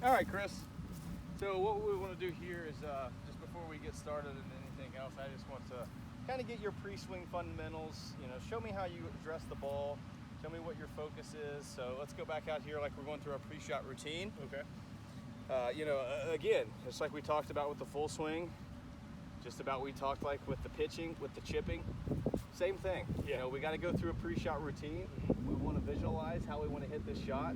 All right, Chris. So what we want to do here is just before we get started and anything else, I just want to kind of get your pre-swing fundamentals. You know, show me how you address the ball. Show me what your focus is. So let's go back out here like we're going through our pre-shot routine. Okay. You know, again, just like we talked about with the full swing, just about we talked like with the pitching, with the chipping, same thing. Yeah. You know, we got to go through a pre-shot routine. We want to visualize how we want to hit this shot.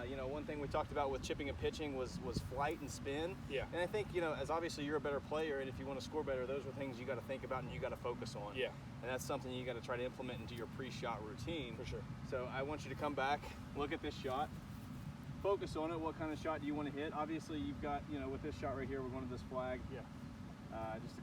You know, one thing we talked about with chipping and pitching was flight and spin. Yeah. And I think, you know, as obviously you're a better player, and if you want to score better, those are things you got to think about and you got to focus on. Yeah. And that's something you got to try to implement into your pre-shot routine. For sure. So I want you to come back, look at this shot, focus on it. What kind of shot do you want to hit? Obviously, you've got, you know, with this shot right here, we're going to this flag. Yeah. Just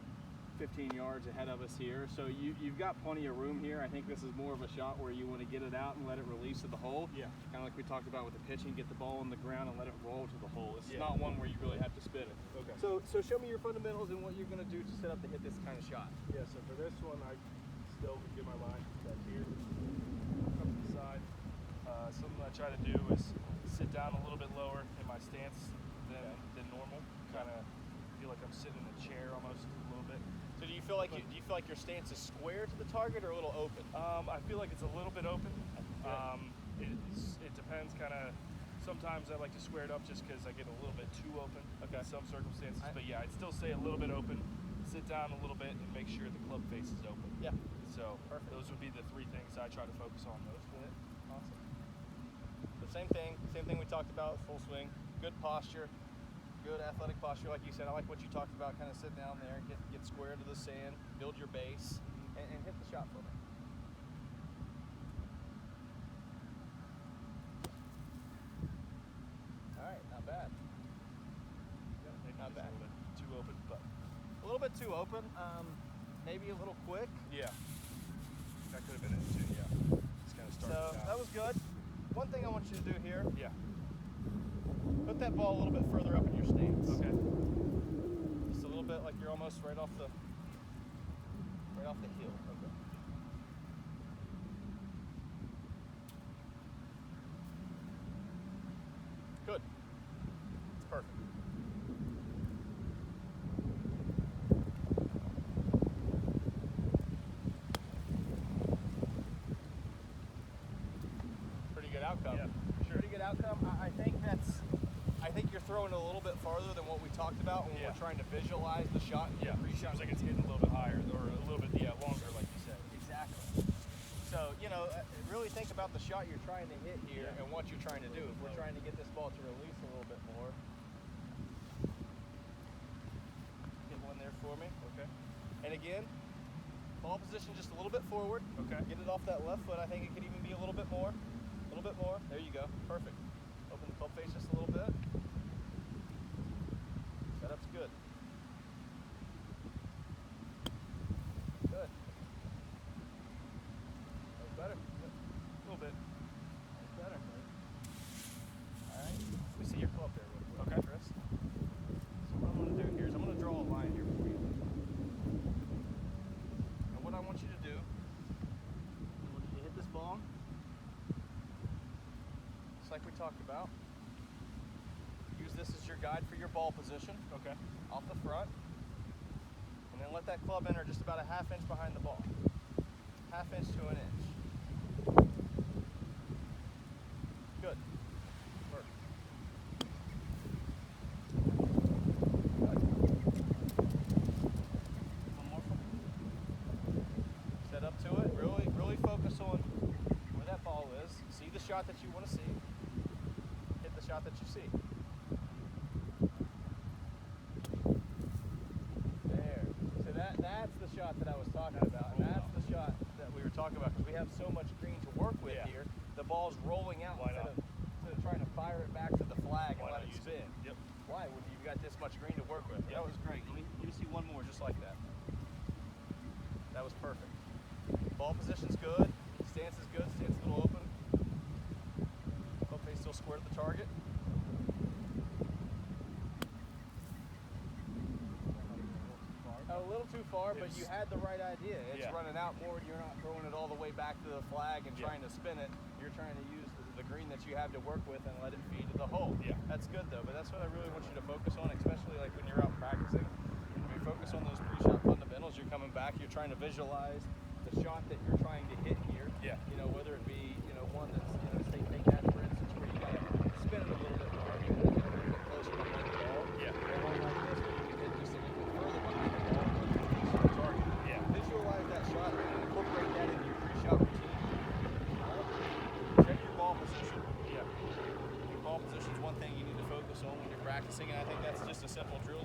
15 yards ahead of us here. So you've got plenty of room here. I think this is more of a shot where you want to get it out and let it release to the hole. Yeah. Kind of like we talked about with the pitching, get the ball on the ground and let it roll to the hole. This is Yeah. not one where you really have to spin it. Okay. So show me your fundamentals and what you're going to do to set up to hit this kind of shot. Yeah, so for this one, I still would get my line back here, up to the side. Something I try to do is sit down a little bit lower in my stance than normal. Kind of feel like I'm sitting in a chair almost a little bit. So do you feel like your stance is square to the target or a little open? I feel like it's a little bit open. It depends kind of. Sometimes I like to square it up just because I get a little bit too open in some circumstances. But yeah, I'd still say a little bit open. Sit down a little bit and make sure the club face is open. Yeah. So Perfect. those would be the three things I try to focus on most. Awesome. The same thing we talked about, full swing, good posture, good athletic posture. Like you said, I like what you talked about, kind of sit down there, get square to the sand, build your base, and hit the shot for me. All right, not bad. Maybe Not just bad. a little bit too open, but A little bit too open, maybe a little quick. yeah, that could have been it too. Yeah, just kind of So started out. that was good. One thing I want you to do here, Yeah. put that ball a little bit further up in your stance. Okay. Just a little bit like you're almost right off the heel. Okay. Good. It's perfect. Pretty good outcome. Yeah, sure. Pretty good outcome. I think you're throwing it a little bit farther than what we talked about when Yeah. we're trying to visualize the shot. Yeah, Pre-shot. seems like it's hitting a little bit higher or a little bit longer, like you said. Exactly. So, you know, really think about the shot you're trying to hit here Yeah. and what you're trying to do. If we're trying to get this ball to release a little bit more, get one there for me. Okay. And again, ball position just a little bit forward. Okay. Get it off that left foot. I think it could even be a little bit more. A little bit more. There you go. Perfect. Open the club face just a little bit. Setup's good. Good. That was better. A little bit. That was better. All right. Let me see your club there real quick, Okay. Chris. So what I'm going to do here is I'm going to draw a line here for you. And what I want you to do, I want you to hit this ball, just like we talked about. Use this as your guide for your ball position. Okay. Off the front, and then let that club enter just about a half inch behind the ball. Half inch to an inch. Good. Perfect. Good. One more. Set up to it. Really focus on where that ball is. See the shot that you want to see. Hit the shot that you see. That's the shot that I was talking about, and that's the shot that we were talking about because we have so much green to work with here. The ball's rolling out Why instead not? of trying to fire it back to the flag and Why let not it use spin. it? Yep. Why? When you've got this much green to work with. Yep. That was great. Let me see one more just like that. That was perfect. Ball position's good. Stance is good. Stance a little open. Club face still square to the target. A little too far, but you had the right idea. It's running out more. You're not throwing it all the way back to the flag and trying to spin it. You're trying to use the green that that you have to work with and let it feed to the hole. Yeah. That's good though, but that's what I really want you to focus on, especially like when you're out practicing. When you focus on those pre-shot fundamentals, you're coming back, you're trying to visualize the shot that you're trying to hit here. Yeah. You know, whether it be, you know, one that's, you know, say take that for instance, where you gotta spin it a little bit more, you know, get a little bit closer behind the ball. Yeah. Or one like this where you can hit just a little bit further behind the ball and reach the target. Yeah. Visualize that shot and incorporate that into your pre-shot routine. Check your ball position. Yeah. Your ball position is one thing you need to focus on when you're practicing, and I think that's just a simple drill